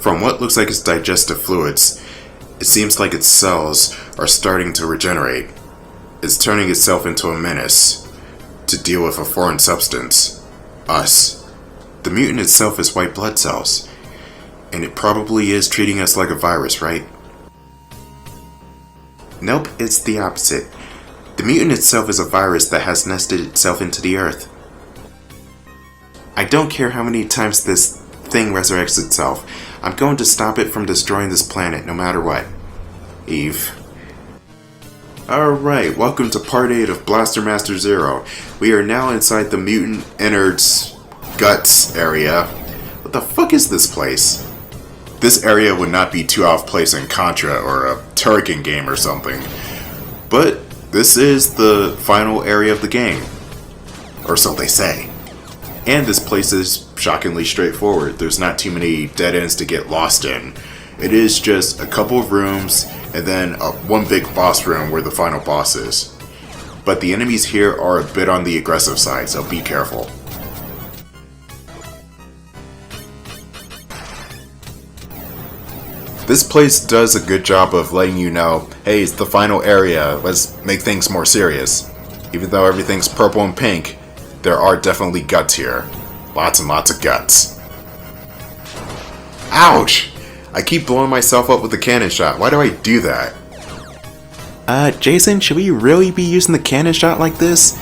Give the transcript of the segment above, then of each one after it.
From what looks like its digestive fluids, it seems like its cells are starting to regenerate. It's turning itself into a menace to deal with a foreign substance, us. The mutant itself is white blood cells, and it probably is treating us like a virus, right? Nope, it's the opposite. The mutant itself is a virus that has nested itself into the earth. I don't care how many times this thing resurrects itself. I'm going to stop it from destroying this planet no matter what. Eve. Alright, welcome to part 8 of Blaster Master Zero. We are now inside the mutant innards guts area. What the fuck is this place? This area would not be too out of place in Contra or a Turrican game or something. But this is the final area of the game. Or so they say. And this place is shockingly straightforward. There's not too many dead ends to get lost in. It is just a couple of rooms and then one big boss room where the final boss is. But the enemies here are a bit on the aggressive side, so be careful. This place does a good job of letting you know, hey, it's the final area, let's make things more serious. Even though everything's purple and pink, there are definitely guts here. Lots and lots of guts. Ouch! I keep blowing myself up with the cannon shot. Why do I do that? Jason, should we really be using the cannon shot like this?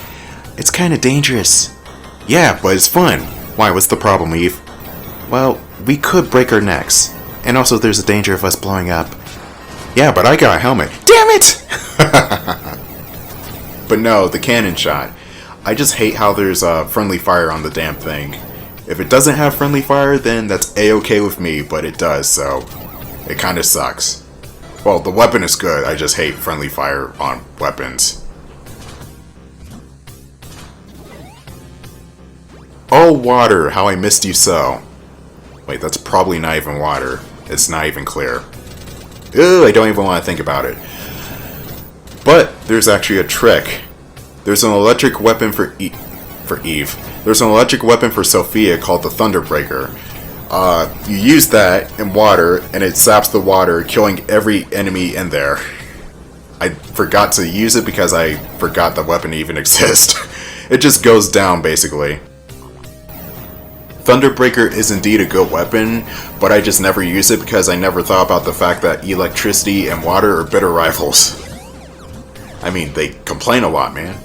It's kinda dangerous. Yeah, but it's fun. Why, what's the problem, Eve? Well, we could break our necks. And also there's a danger of us blowing up. Yeah, but I got a helmet. Damn it! But no, the cannon shot. I just hate how there's friendly fire on the damn thing. If it doesn't have friendly fire, then that's a-okay with me, but it does, so it kinda sucks. Well, the weapon is good, I just hate friendly fire on weapons. Oh, water, how I missed you so. Wait, that's probably not even water. It's not even clear. Ew, I don't even want to think about it. But there's actually a trick. There's an electric weapon for Eve. There's an electric weapon for Sophia called the Thunderbreaker. You use that in water, and it zaps the water, killing every enemy in there. I forgot to use it because I forgot the weapon even exists. It just goes down, basically. Thunderbreaker is indeed a good weapon, but I just never use it because I never thought about the fact that electricity and water are bitter rivals. I mean, they complain a lot, man.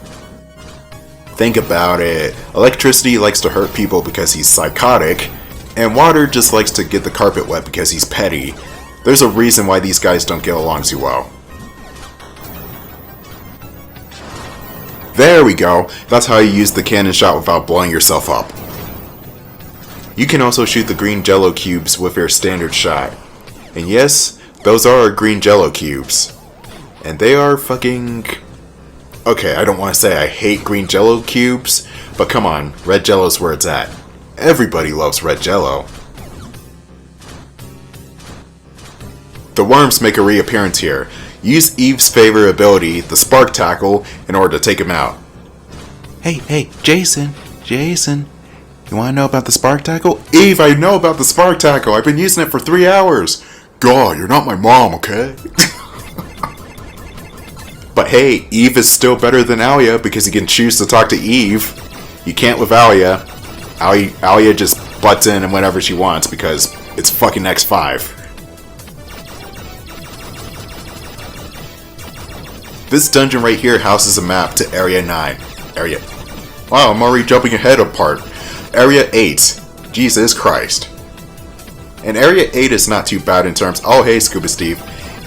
Think about it. Electricity likes to hurt people because he's psychotic, and water just likes to get the carpet wet because he's petty. There's a reason why these guys don't get along too well. There we go. That's how you use the cannon shot without blowing yourself up. You can also shoot the green jello cubes with your standard shot. And yes, those are green jello cubes. And they are fucking... Okay, I don't want to say I hate green jello cubes, but come on, red jello's where it's at. Everybody loves red jello. The worms make a reappearance here. Use Eve's favorite ability, the Spark Tackle, in order to take him out. Hey, Jason. You wanna know about the Spark Tackle? Eve, I know about the Spark Tackle. I've been using it for 3 hours. God, you're not my mom, okay? But hey, Eve is still better than Alia because you can choose to talk to Eve. You can't with Alia. Alia just butts in and whenever she wants because it's fucking X5. This dungeon right here houses a map to Area 9. Wow, I'm already jumping ahead of part. Area 8. Jesus Christ. And Area 8 is not too bad in terms... Oh, hey, Scuba Steve.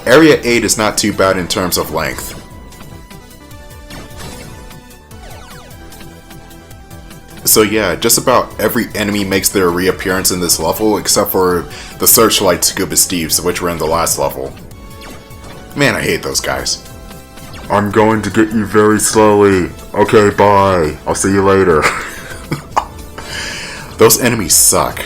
Area 8 is not too bad in terms of length. So yeah, just about every enemy makes their reappearance in this level, except for the Searchlight Scuba Steves, which were in the last level. Man, I hate those guys. I'm going to get you very slowly. Okay, bye. I'll see you later. Those enemies suck.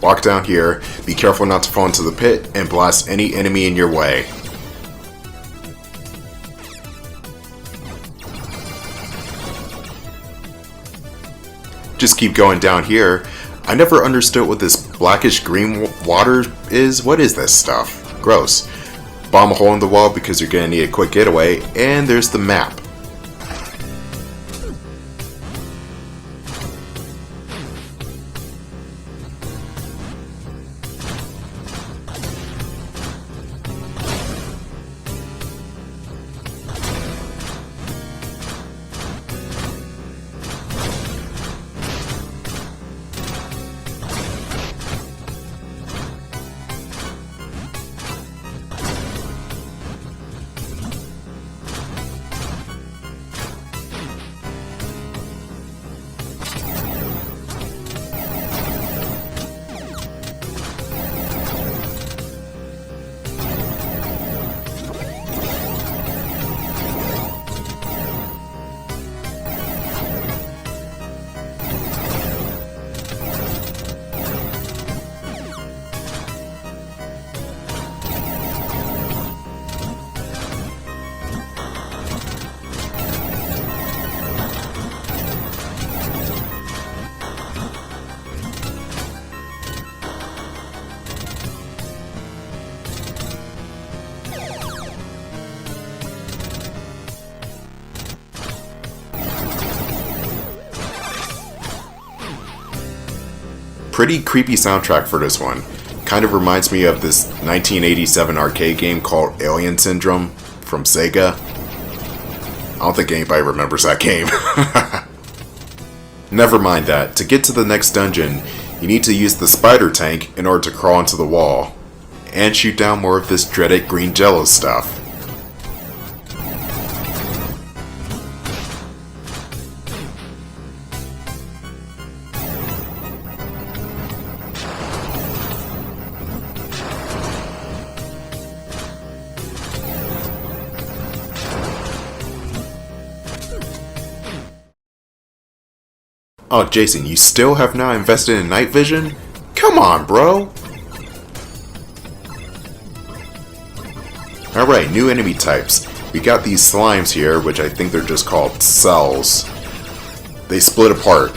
Walk down here, be careful not to fall into the pit, and blast any enemy in your way. just keep going down here. I never understood what this blackish green water is. What is this stuff? Gross. Bomb a hole in the wall because you're gonna need a quick getaway, and there's the map. Pretty creepy soundtrack for this one. Kind of reminds me of this 1987 arcade game called Alien Syndrome from Sega. I don't think anybody remembers that game. Never mind that. To get to the next dungeon, you need to use the spider tank in order to crawl into the wall. And shoot down more of this dreaded green jello stuff. Oh, Jason, you still have not invested in night vision? Come on, bro! Alright, new enemy types. We got these slimes here, which I think they're just called cells. They split apart.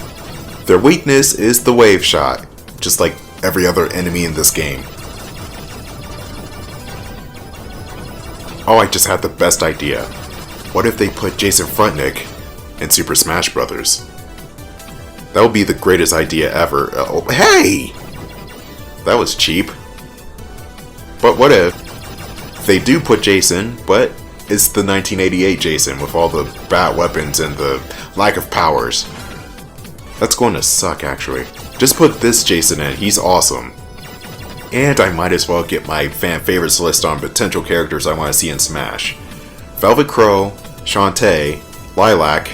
Their weakness is the wave shot, just like every other enemy in this game. Oh, I just had the best idea. What if they put Jason Frutnik in Super Smash Bros.? That would be the greatest idea ever. Oh, hey! That was cheap. But what if they do put Jason, but it's the 1988 Jason with all the bad weapons and the lack of powers? That's going to suck, actually. Just put this Jason in. He's awesome. And I might as well get my fan favorites list on potential characters I want to see in Smash. Velvet Crow, Shantae, Lilac,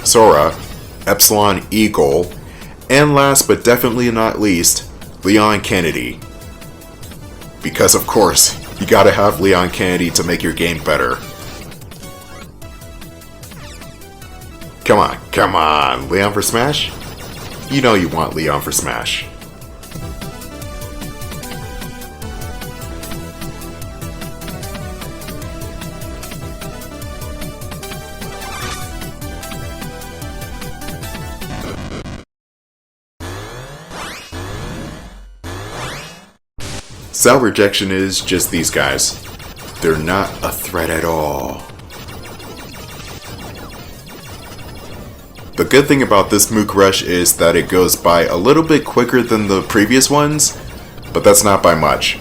Sora, Epsilon Eagle, and last but definitely not least, Leon Kennedy. Because of course, you gotta have Leon Kennedy to make your game better. Come on, Leon for Smash? You know you want Leon for Smash. Cell rejection is just these guys. They're not a threat at all. The good thing about this Mook Rush is that it goes by a little bit quicker than the previous ones, but that's not by much.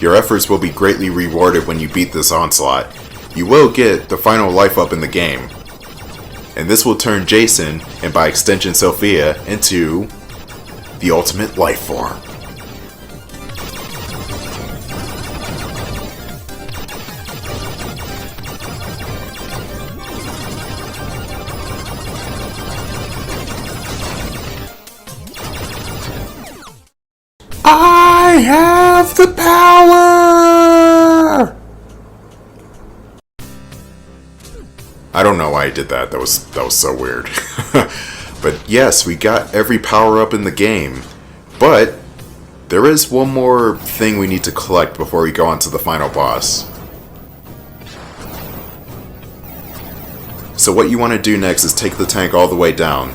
Your efforts will be greatly rewarded when you beat this onslaught. You will get the final life up in the game. And this will turn Jason, and by extension Sophia, into the ultimate life form. I have the power! I don't know why I did that. That was so weird. But yes, we got every power up in the game. But there is one more thing we need to collect before we go on to the final boss. So what you want to do next is take the tank all the way down.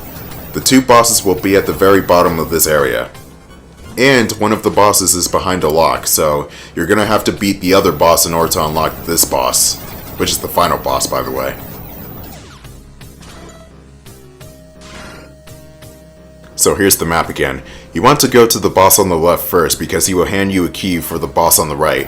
The two bosses will be at the very bottom of this area. And one of the bosses is behind a lock, so you're gonna have to beat the other boss in order to unlock this boss, which is the final boss, by the way. So here's the map again. You want to go to the boss on the left first because he will hand you a key for the boss on the right.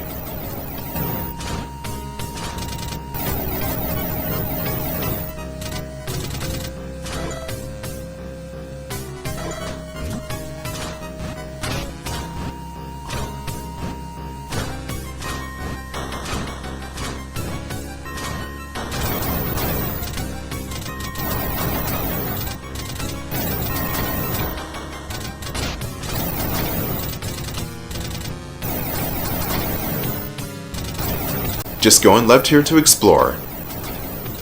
Just going left here to explore.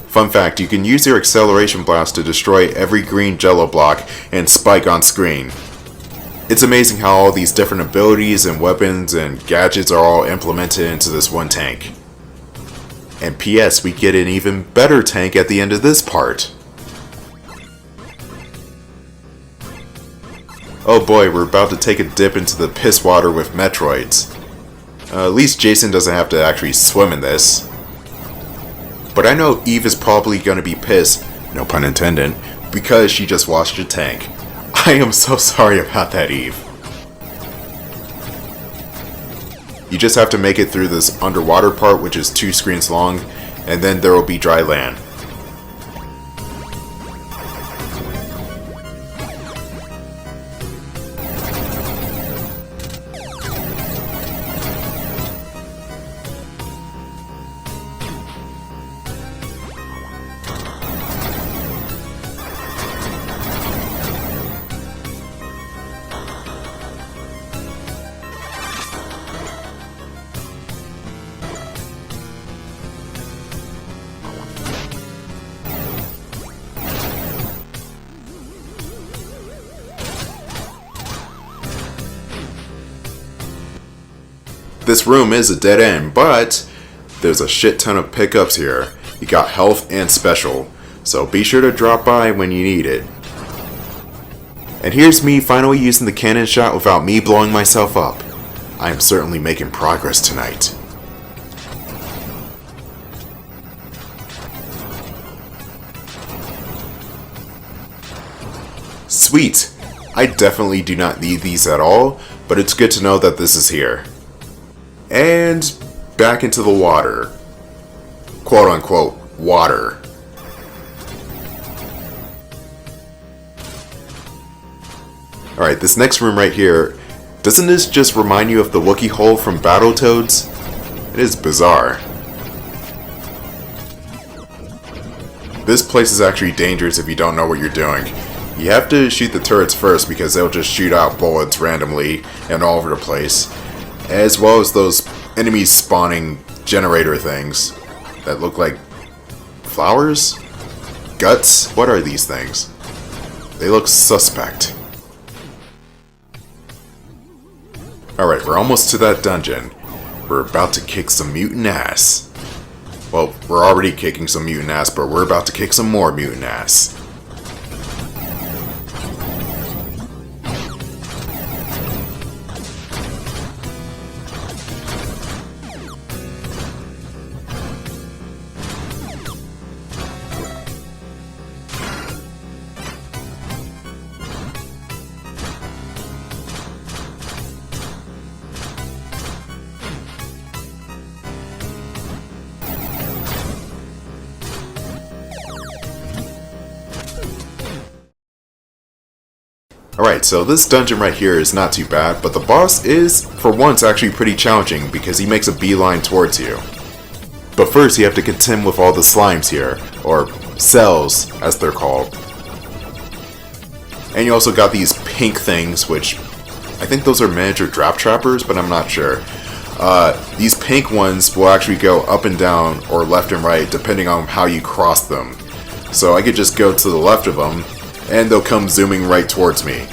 Fun fact, you can use your acceleration blast to destroy every green jello block and spike on screen. It's amazing how all these different abilities and weapons and gadgets are all implemented into this one tank. And PS, we get an even better tank at the end of this part. Oh boy, we're about to take a dip into the piss water with Metroids. At least Jason doesn't have to actually swim in this. But I know Eve is probably going to be pissed, no pun intended, because she just washed a tank. I am so sorry about that, Eve. You just have to make it through this underwater part, which is 2 screens long, and then there will be dry land. This room is a dead end, but there's a shit ton of pickups here. You got health and special, so be sure to drop by when you need it. And here's me finally using the cannon shot without me blowing myself up. I am certainly making progress tonight. Sweet! I definitely do not need these at all, but it's good to know that this is here. And back into the water. Quote unquote, water. Alright, this next room right here, doesn't this just remind you of the Wookiee hole from Battletoads? It is bizarre. This place is actually dangerous if you don't know what you're doing. You have to shoot the turrets first because they'll just shoot out bullets randomly and all over the place. As well as those enemies spawning generator things that look like flowers? Guts? What are these things? They look suspect. Alright, we're almost to that dungeon. We're about to kick some mutant ass. Well, we're already kicking some mutant ass, but we're about to kick some more mutant ass. Alright, so this dungeon right here is not too bad, but the boss is, for once, actually pretty challenging because he makes a beeline towards you. But first you have to contend with all the slimes here, or cells as they're called. And you also got these pink things, which I think those are miniature drop trappers, but I'm not sure. These pink ones will actually go up and down or left and right depending on how you cross them. So I could just go to the left of them and they'll come zooming right towards me.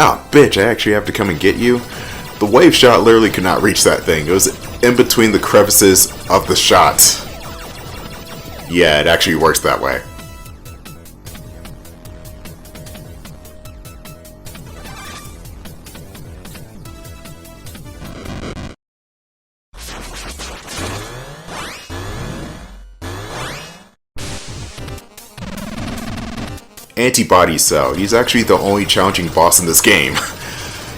Ah, bitch, I actually have to come and get you? The wave shot literally could not reach that thing. It was in between the crevices of the shots. Yeah, it actually works that way. Antibody Cell. He's actually the only challenging boss in this game.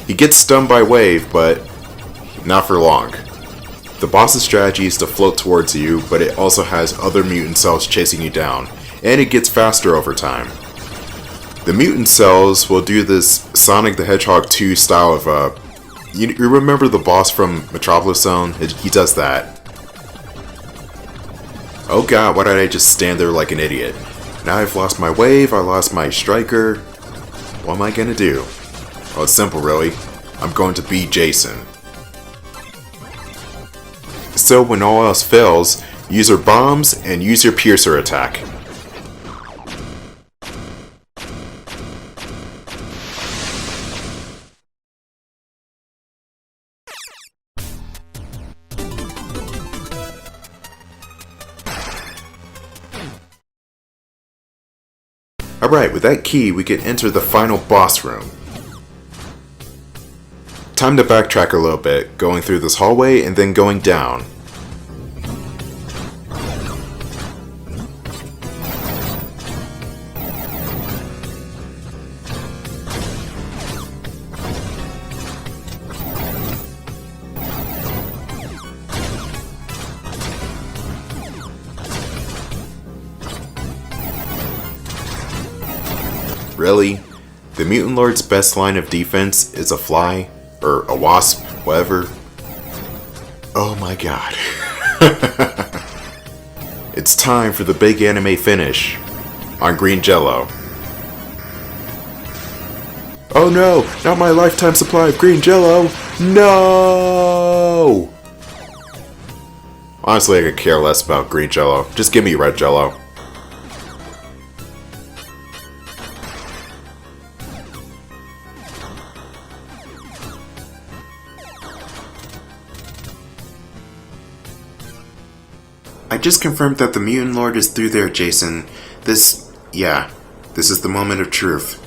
He gets stunned by wave, but not for long. The boss's strategy is to float towards you, but it also has other mutant cells chasing you down, and it gets faster over time. The mutant cells will do this Sonic the Hedgehog 2 style of, you remember the boss from Metropolis Zone? He does that. Oh god, why did I just stand there like an idiot? Now I've lost my wave, I lost my striker. What am I gonna do? Oh, it's simple really. I'm going to beat Jason. So when all else fails, use your bombs and use your piercer attack. Alright, with that key, we can enter the final boss room. Time to backtrack a little bit, going through this hallway and then going down. Really? The Mutant Lord's best line of defense is a fly? Or a wasp? Whatever. Oh my god. It's time for the big anime finish. On green jello. Oh no! Not my lifetime supply of green jello! No! Honestly, I could care less about green jello. Just give me red jello. I just confirmed that the Mutant Lord is through there, Jason. This is the moment of truth.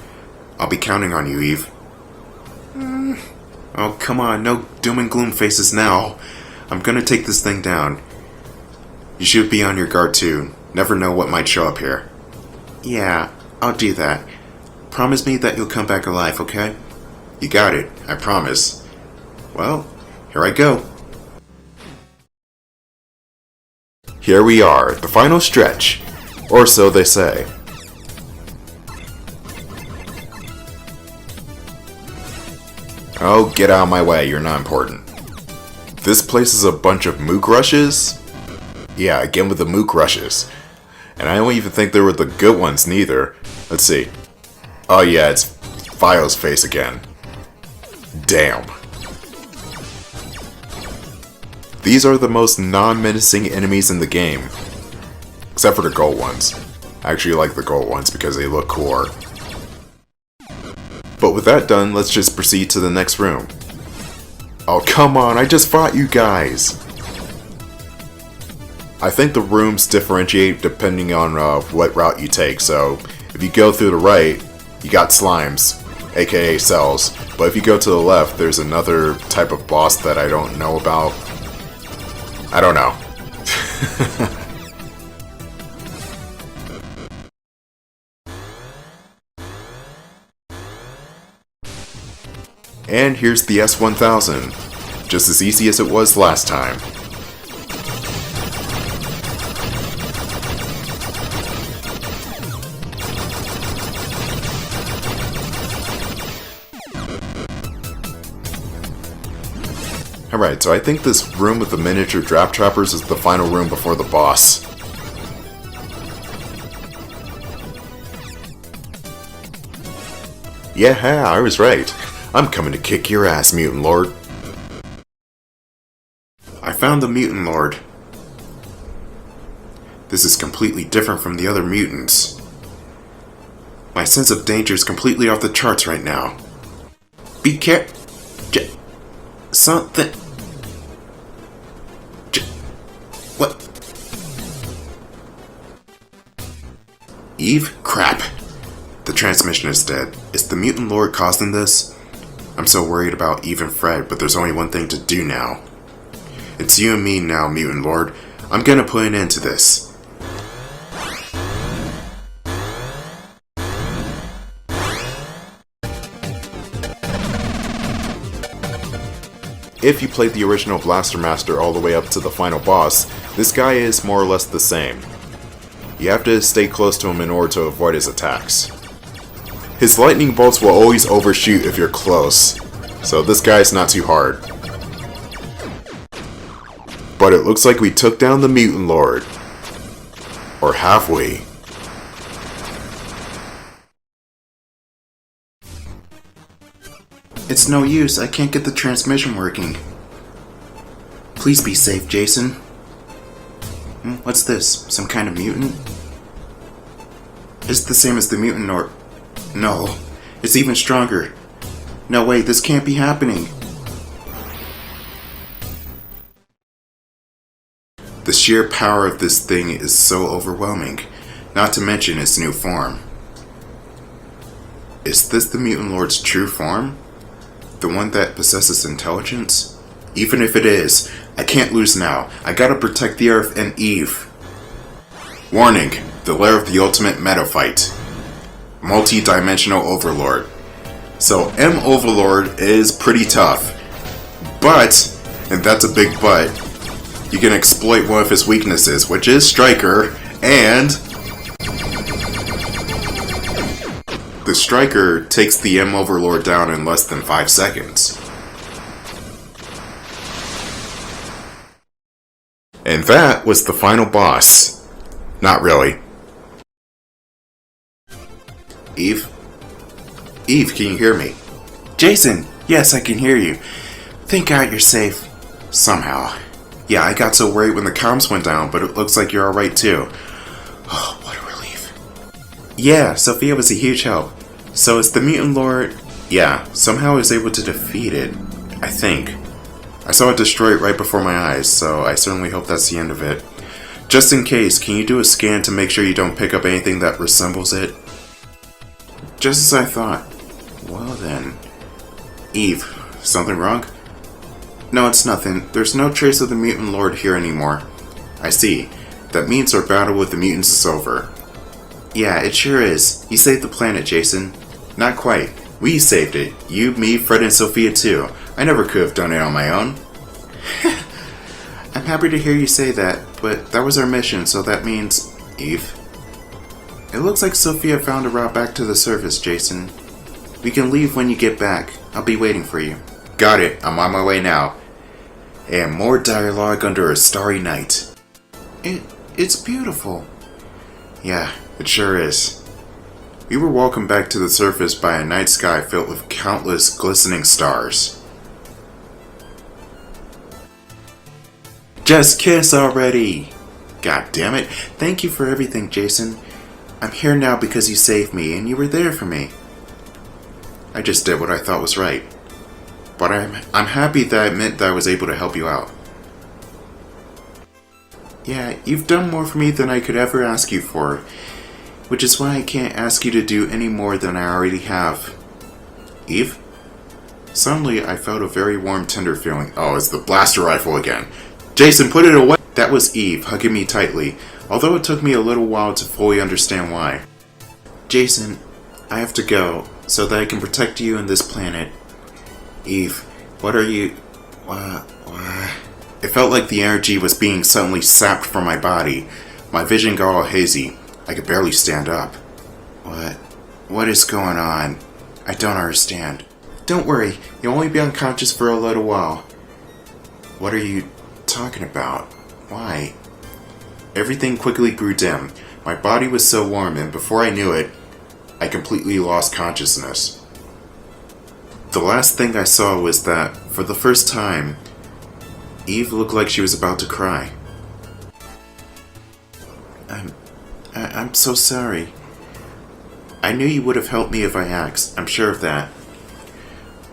I'll be counting on you, Eve. Oh, come on, no doom and gloom faces now. I'm gonna take this thing down. You should be on your guard too. Never know what might show up here. Yeah, I'll do that. Promise me that you'll come back alive, okay? You got it, I promise. Well, here I go. Here we are, the final stretch. Or so they say. Oh, get out of my way, you're not important. This place is a bunch of mook rushes? Yeah, again with the mook rushes. And I don't even think they were the good ones neither. Let's see. Oh yeah, it's Fio's face again. Damn. These are the most non-menacing enemies in the game. Except for the gold ones. I actually like the gold ones because they look cooler. But with that done, let's just proceed to the next room. Oh come on, I just fought you guys! I think the rooms differentiate depending on what route you take, so if you go through the right, you got slimes, aka cells. But if you go to the left, there's another type of boss that I don't know about. I don't know. And here's the S1000. Just as easy as it was last time. Alright, so I think this room with the miniature drop trappers is the final room before the boss. Yeah, I was right. I'm coming to kick your ass, Mutant Lord. I found the Mutant Lord. This is completely different from the other mutants. My sense of danger is completely off the charts right now. Be careful. Something. What? Eve? Crap. The transmission is dead. Is the Mutant Lord causing this? I'm so worried about Eve and Fred, but there's only one thing to do now. It's you and me now, Mutant Lord. I'm gonna put an end to this. If you played the original Blaster Master all the way up to the final boss, this guy is more or less the same. You have to stay close to him in order to avoid his attacks. His lightning bolts will always overshoot if you're close, so this guy's not too hard. But it looks like we took down the Mutant Lord. Or have we? It's no use, I can't get the transmission working. Please be safe, Jason. What's this? Some kind of mutant? It's the same as the mutant or... No, it's even stronger. No way, this can't be happening. The sheer power of this thing is so overwhelming, not to mention its new form. Is this the Mutant Lord's true form? The one that possesses intelligence? Even if it is, I can't lose now. I gotta protect the Earth and Eve. Warning, the lair of the ultimate metaphite. Multi-dimensional overlord. So M Overlord is pretty tough. But, and that's a big but, you can exploit one of his weaknesses, which is Striker, and the Striker takes the M Overlord down in less than 5 seconds. And that was the final boss. Not really. Eve? Eve, can you hear me? Jason! Yes, I can hear you. Thank God you're safe. Somehow. Yeah, I got so worried when the comms went down, but it looks like you're alright too. Oh, what a relief. Yeah, Sophia was a huge help. So is the Mutant Lord... Yeah, somehow I was able to defeat it. I think. I saw it destroy it right before my eyes, so I certainly hope that's the end of it. Just in case, can you do a scan to make sure you don't pick up anything that resembles it? Just as I thought. Well then... Eve, something wrong? No, it's nothing. There's no trace of the Mutant Lord here anymore. I see. That means our battle with the mutants is over. Yeah, it sure is. You saved the planet, Jason. Not quite. We saved it. You, me, Fred, and Sophia too. I never could have done it on my own. I'm happy to hear you say that, but that was our mission, so that means... Eve? It looks like Sophia found a route back to the surface, Jason. We can leave when you get back. I'll be waiting for you. Got it. I'm on my way now. And more dialogue under a starry night. It's beautiful. Yeah, it sure is. We were welcomed back to the surface by a night sky filled with countless glistening stars. Just kiss already! God damn it. Thank you for everything, Jason. I'm here now because you saved me and you were there for me. I just did what I thought was right. But I'm happy that it meant that I was able to help you out. Yeah, you've done more for me than I could ever ask you for, which is why I can't ask you to do any more than I already have. Eve? Suddenly, I felt a very warm, tender feeling. Oh, it's the blaster rifle again. Jason, put it away! That was Eve, hugging me tightly, although it took me a little while to fully understand why. Jason, I have to go, so that I can protect you and this planet. Eve, what are you... It felt like the energy was being suddenly sapped from my body. My vision got all hazy. I could barely stand up. What is going on? I don't understand. Don't worry, you'll only be unconscious for a little while. What are you talking about? Why? Everything quickly grew dim. My body was so warm, and before I knew it, I completely lost consciousness. The last thing I saw was that, for the first time, Eve looked like she was about to cry. I'm so sorry. I knew you would have helped me if I asked, I'm sure of that.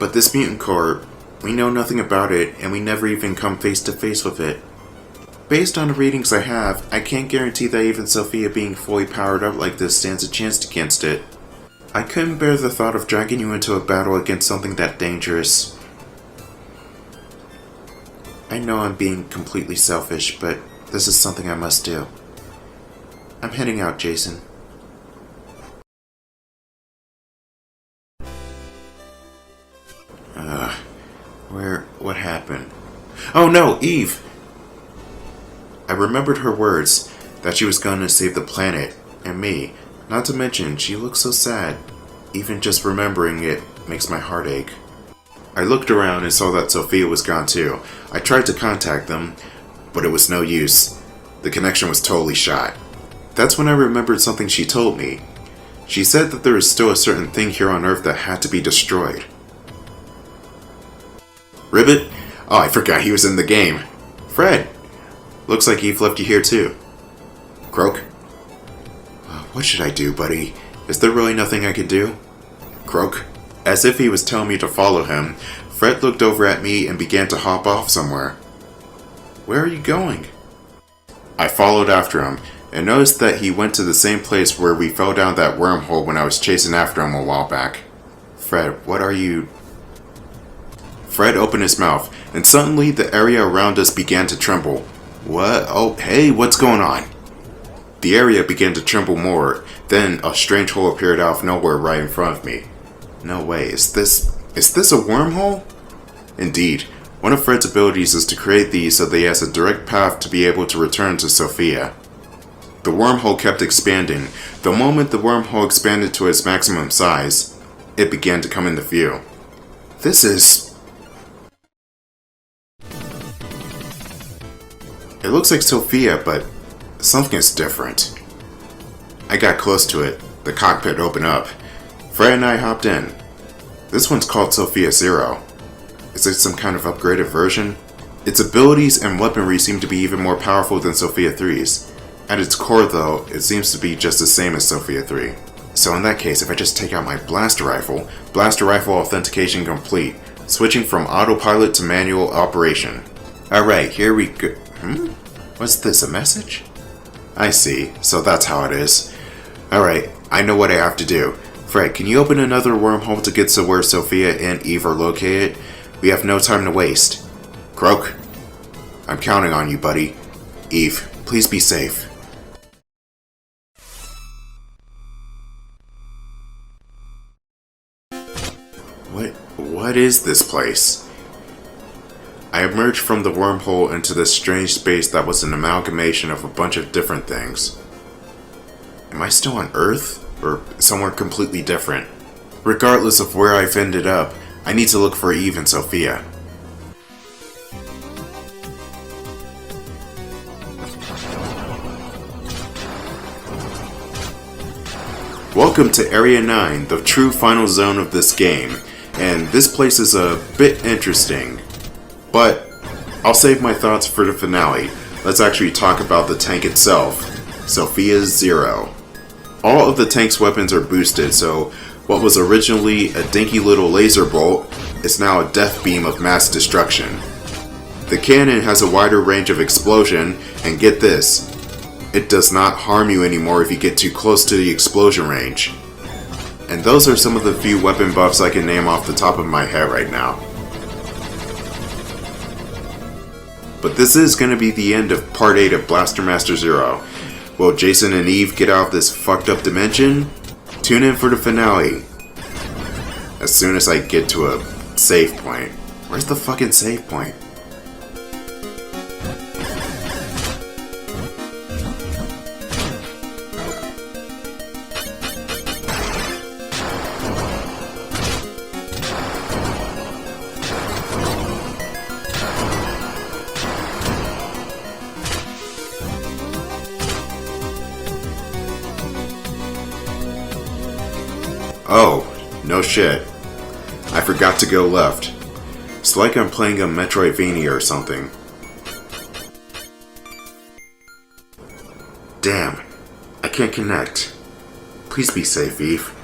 But this mutant core, we know nothing about it, and we never even come face to face with it. Based on the readings I have, I can't guarantee that even Sophia being fully powered up like this stands a chance against it. I couldn't bear the thought of dragging you into a battle against something that dangerous. I know I'm being completely selfish, but this is something I must do. I'm heading out, Jason. What happened? Oh no, Eve! I remembered her words, that she was going to save the planet, and me. Not to mention, she looks so sad. Even just remembering it makes my heart ache. I looked around and saw that Sophia was gone too. I tried to contact them, but it was no use. The connection was totally shot. That's when I remembered something she told me. She said that there is still a certain thing here on Earth that had to be destroyed. Ribbit? Oh, I forgot he was in the game. Fred! Looks like Eve left you here too. Croak? What should I do, buddy? Is there really nothing I could do? Croak? As if he was telling me to follow him, Fred looked over at me and began to hop off somewhere. Where are you going? I followed after him, and noticed that he went to the same place where we fell down that wormhole when I was chasing after him a while back. Fred, what are you... Fred opened his mouth, and suddenly the area around us began to tremble. What? Oh, hey, what's going on? The area began to tremble more, then a strange hole appeared out of nowhere right in front of me. No way, is this a wormhole? Indeed, one of Fred's abilities is to create these so that he has a direct path to be able to return to Sophia. The wormhole kept expanding. The moment the wormhole expanded to its maximum size, it began to come into view. This is... It looks like Sophia, but something is different. I got close to it. The cockpit opened up. Fred and I hopped in. This one's called SOPHIA Zero. Is it some kind of upgraded version? Its abilities and weaponry seem to be even more powerful than SOPHIA 3's. At its core though, it seems to be just the same as SOPHIA 3. So in that case, if I just take out my blaster rifle authentication complete, switching from autopilot to manual operation. Alright, here we go. What's this, a message? I see, so that's how it is. Alright, I know what I have to do. Fred, can you open another wormhole to get to where Sophia and Eve are located? We have no time to waste. Croak? I'm counting on you, buddy. Eve, please be safe. What is this place? I emerged from the wormhole into this strange space that was an amalgamation of a bunch of different things. Am I still on Earth? Or somewhere completely different? Regardless of where I've ended up, I need to look for Eve and Sophia. Welcome to Area 9, the true final zone of this game, and this place is a bit interesting. But I'll save my thoughts for the finale. Let's actually talk about the tank itself, SOPHIA Zero. All of the tank's weapons are boosted, so what was originally a dinky little laser bolt is now a death beam of mass destruction. The cannon has a wider range of explosion, and get this, it does not harm you anymore if you get too close to the explosion range. And those are some of the few weapon buffs I can name off the top of my head right now. But this is going to be the end of Part 8 of Blaster Master Zero. Will Jason and Eve get out of this fucked up dimension? Tune in for the finale. As soon as I get to a save point. Where's the fucking save point? Oh, no shit. I forgot to go left. It's like I'm playing a Metroidvania or something. Damn, I can't connect. Please be safe, Eve.